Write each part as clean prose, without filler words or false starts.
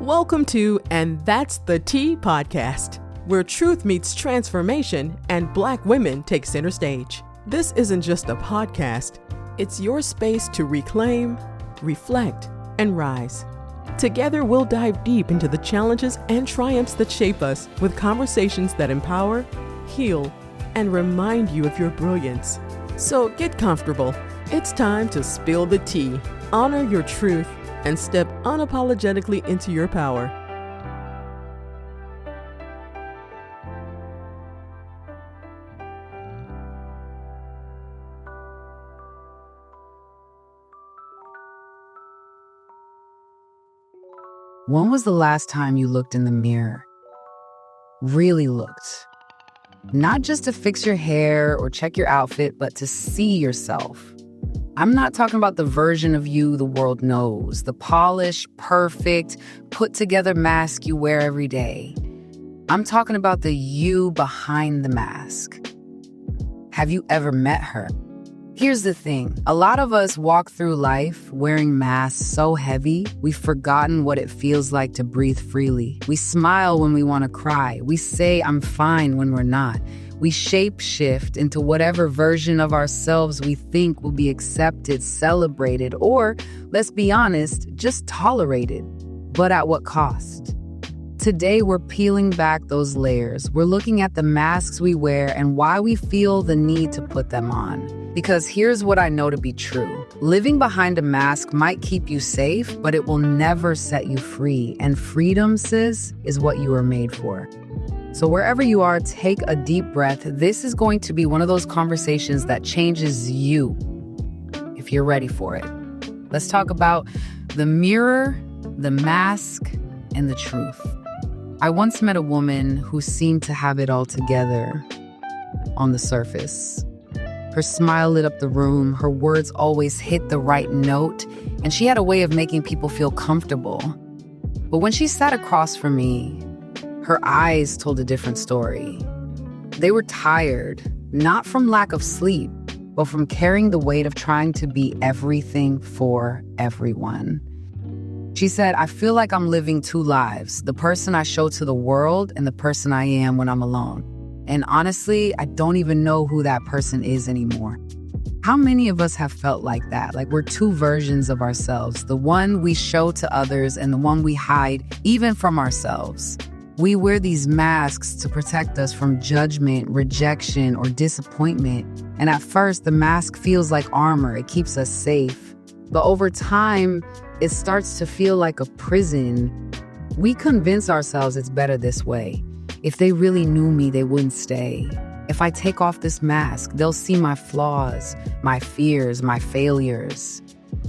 Welcome to And That's the Tea podcast, where truth meets transformation and Black women take center stage. This isn't just a podcast, it's your space to reclaim, reflect, and rise. Together, we'll dive deep into the challenges and triumphs that shape us with conversations that empower, heal, and remind you of your brilliance. So get comfortable. It's time to spill the tea, honor your truth, and step unapologetically into your power. When was the last time you looked in the mirror? Really looked. Not just to fix your hair or check your outfit, but to see yourself. I'm not talking about the version of you the world knows, the polished, perfect, put-together mask you wear every day. I'm talking about the you behind the mask. Have you ever met her? Here's the thing. A lot of us walk through life wearing masks so heavy, we've forgotten what it feels like to breathe freely. We smile when we want to cry. We say, "I'm fine," when we're not. We shape-shift into whatever version of ourselves we think will be accepted, celebrated, or, let's be honest, just tolerated. But at what cost? Today, we're peeling back those layers. We're looking at the masks we wear and why we feel the need to put them on. Because here's what I know to be true. Living behind a mask might keep you safe, but it will never set you free. And freedom, sis, is what you were made for. So wherever you are, take a deep breath. This is going to be one of those conversations that changes you, if you're ready for it. Let's talk about the mirror, the mask, and the truth. I once met a woman who seemed to have it all together on the surface. Her smile lit up the room, her words always hit the right note, and she had a way of making people feel comfortable. But when she sat across from me, her eyes told a different story. They were tired, not from lack of sleep, but from carrying the weight of trying to be everything for everyone. She said, "I feel like I'm living two lives, the person I show to the world and the person I am when I'm alone. And honestly, I don't even know who that person is anymore." How many of us have felt like that? Like we're two versions of ourselves, the one we show to others and the one we hide even from ourselves. We wear these masks to protect us from judgment, rejection, or disappointment. And at first, the mask feels like armor. It keeps us safe. But over time, it starts to feel like a prison. We convince ourselves it's better this way. If they really knew me, they wouldn't stay. If I take off this mask, they'll see my flaws, my fears, my failures.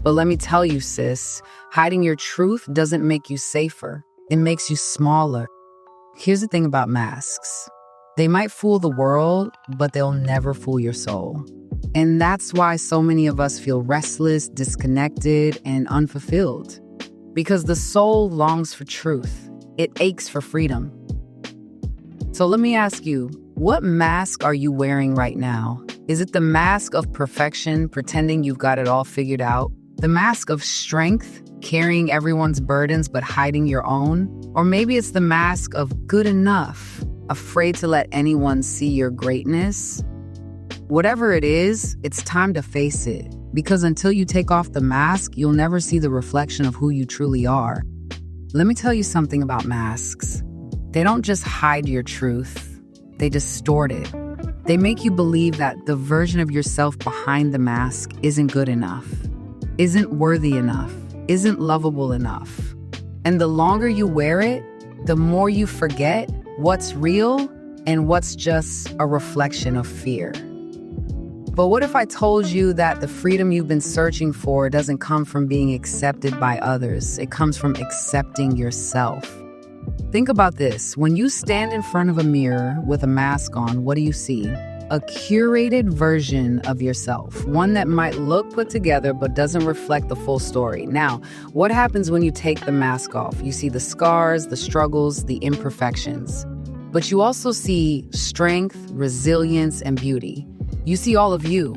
But let me tell you, sis, hiding your truth doesn't make you safer. It makes you smaller. Here's the thing about masks. They might fool the world, but they'll never fool your soul. And that's why so many of us feel restless, disconnected, and unfulfilled. Because the soul longs for truth. It aches for freedom. So let me ask you, what mask are you wearing right now? Is it the mask of perfection, pretending you've got it all figured out? The mask of strength, carrying everyone's burdens but hiding your own? Or maybe it's the mask of good enough, afraid to let anyone see your greatness? Whatever it is, it's time to face it. Because until you take off the mask, you'll never see the reflection of who you truly are. Let me tell you something about masks. They don't just hide your truth, they distort it. They make you believe that the version of yourself behind the mask isn't good enough, isn't worthy enough, isn't lovable enough. And the longer you wear it, the more you forget what's real and what's just a reflection of fear. But what if I told you that the freedom you've been searching for doesn't come from being accepted by others? It comes from accepting yourself. Think about this. When you stand in front of a mirror with a mask on, what do you see? A curated version of yourself, one that might look put together but doesn't reflect the full story. Now, what happens when you take the mask off? You see the scars, the struggles, the imperfections. But you also see strength, resilience, and beauty. You see all of you.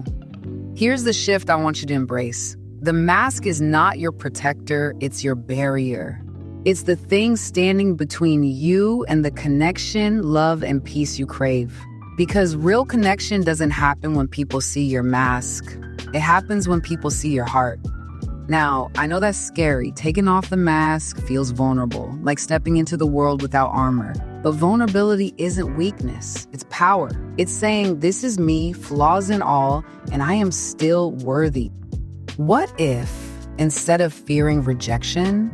Here's the shift I want you to embrace. The mask is not your protector, it's your barrier. It's the thing standing between you and the connection, love, and peace you crave. Because real connection doesn't happen when people see your mask. It happens when people see your heart. Now, I know that's scary. Taking off the mask feels vulnerable, like stepping into the world without armor. But vulnerability isn't weakness, it's power. It's saying, this is me, flaws and all, and I am still worthy. What if, instead of fearing rejection,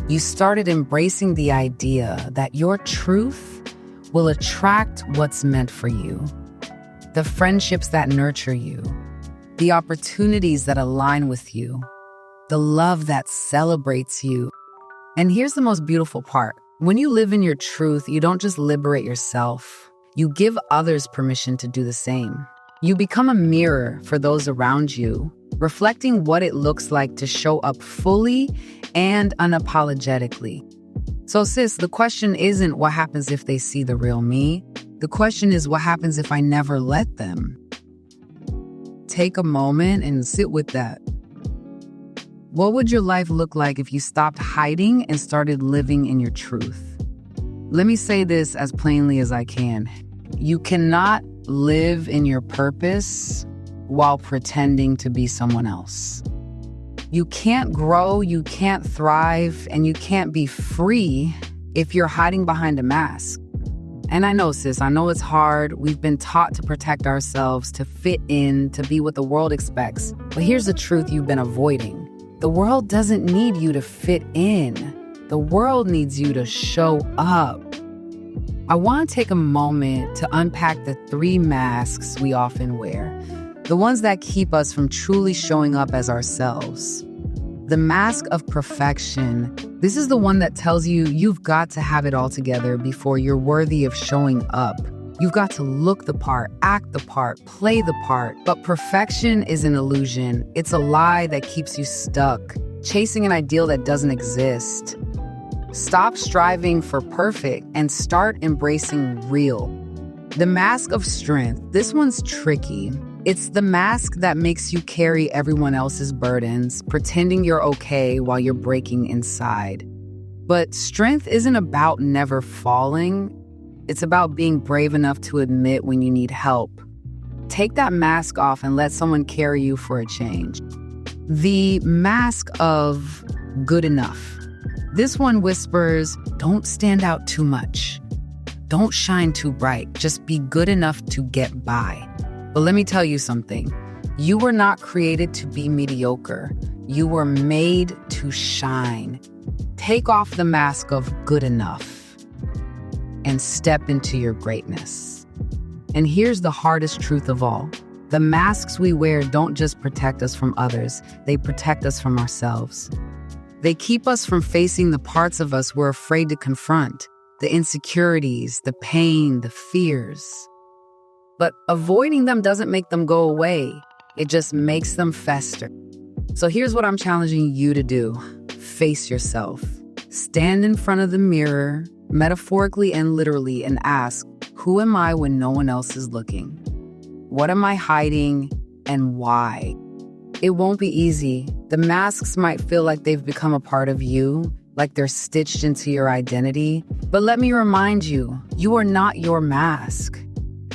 you started embracing the idea that your truth will attract what's meant for you? The friendships that nurture you, the opportunities that align with you, the love that celebrates you. And here's the most beautiful part. When you live in your truth, you don't just liberate yourself. You give others permission to do the same. You become a mirror for those around you, reflecting what it looks like to show up fully and unapologetically. So sis, the question isn't what happens if they see the real me. The question is what happens if I never let them? Take a moment and sit with that. What would your life look like if you stopped hiding and started living in your truth? Let me say this as plainly as I can. You cannot live in your purpose while pretending to be someone else. You can't grow, you can't thrive, and you can't be free if you're hiding behind a mask. And I know, sis, I know it's hard. We've been taught to protect ourselves, to fit in, to be what the world expects. But here's the truth you've been avoiding. The world doesn't need you to fit in. The world needs you to show up. I want to take a moment to unpack the 3 masks we often wear, the ones that keep us from truly showing up as ourselves. The mask of perfection. This is the one that tells you you've got to have it all together before you're worthy of showing up. You've got to look the part, act the part, play the part. But perfection is an illusion. It's a lie that keeps you stuck, chasing an ideal that doesn't exist. Stop striving for perfect and start embracing real. The mask of strength. This one's tricky. It's the mask that makes you carry everyone else's burdens, pretending you're okay while you're breaking inside. But strength isn't about never falling. It's about being brave enough to admit when you need help. Take that mask off and let someone carry you for a change. The mask of good enough. This one whispers, don't stand out too much. Don't shine too bright. Just be good enough to get by. But let me tell you something. You were not created to be mediocre. You were made to shine. Take off the mask of good enough and step into your greatness. And here's the hardest truth of all. The masks we wear don't just protect us from others, they protect us from ourselves. They keep us from facing the parts of us we're afraid to confront, the insecurities, the pain, the fears. But avoiding them doesn't make them go away. It just makes them fester. So here's what I'm challenging you to do. Face yourself. Stand in front of the mirror, metaphorically and literally, and ask, who am I when no one else is looking? What am I hiding and why? It won't be easy. The masks might feel like they've become a part of you, like they're stitched into your identity. But let me remind you, you are not your mask.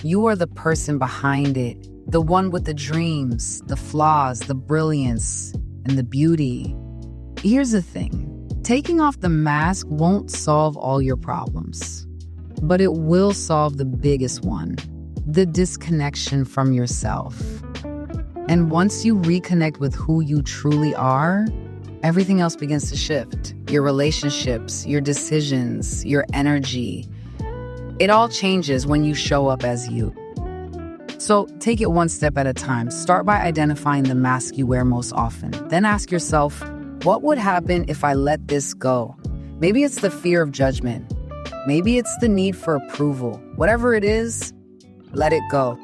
You are the person behind it, the one with the dreams, the flaws, the brilliance, and the beauty. Here's the thing. Taking off the mask won't solve all your problems, but it will solve the biggest one, the disconnection from yourself. And once you reconnect with who you truly are, everything else begins to shift. Your relationships, your decisions, your energy. It all changes when you show up as you. So take it one step at a time. Start by identifying the mask you wear most often. Then ask yourself, what would happen if I let this go? Maybe it's the fear of judgment. Maybe it's the need for approval. Whatever it is, let it go.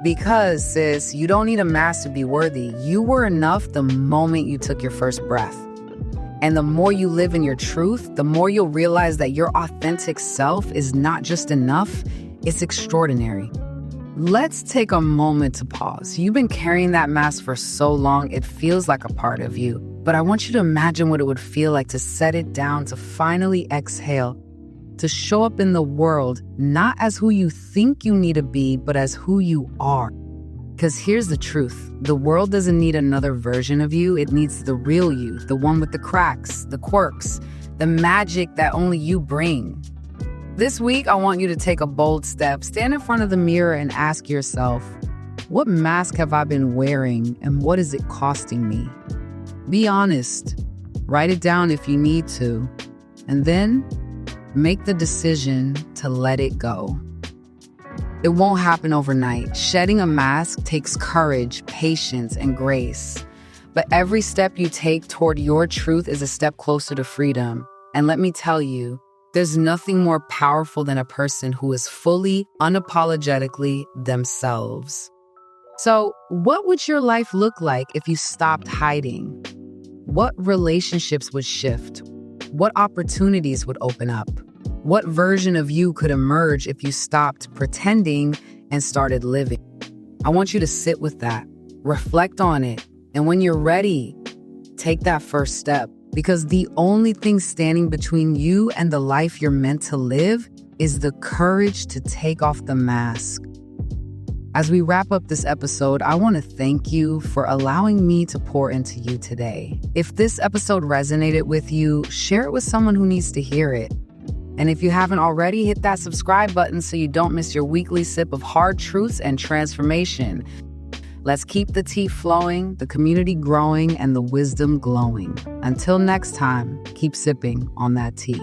Because, sis, you don't need a mask to be worthy. You were enough the moment you took your first breath. And the more you live in your truth, the more you'll realize that your authentic self is not just enough, it's extraordinary. Let's take a moment to pause. You've been carrying that mask for so long, it feels like a part of you. but I want you to imagine what it would feel like to set it down, to finally exhale, to show up in the world, not as who you think you need to be, but as who you are. Because here's the truth. The world doesn't need another version of you. It needs the real you, the one with the cracks, the quirks, the magic that only you bring. This week, I want you to take a bold step. Stand in front of the mirror and ask yourself, what mask have I been wearing and what is it costing me? Be honest. Write it down if you need to. And then make the decision to let it go. It won't happen overnight. Shedding a mask takes courage, patience, and grace. But every step you take toward your truth is a step closer to freedom. And let me tell you, there's nothing more powerful than a person who is fully, unapologetically themselves. So, what would your life look like if you stopped hiding? What relationships would shift? What opportunities would open up? What version of you could emerge if you stopped pretending and started living? I want you to sit with that, reflect on it, and when you're ready, take that first step. Because the only thing standing between you and the life you're meant to live is the courage to take off the mask. As we wrap up this episode, I want to thank you for allowing me to pour into you today. If this episode resonated with you, share it with someone who needs to hear it. And if you haven't already, hit that subscribe button so you don't miss your weekly sip of hard truths and transformation. Let's keep the tea flowing, the community growing, and the wisdom glowing. Until next time, keep sipping on that tea.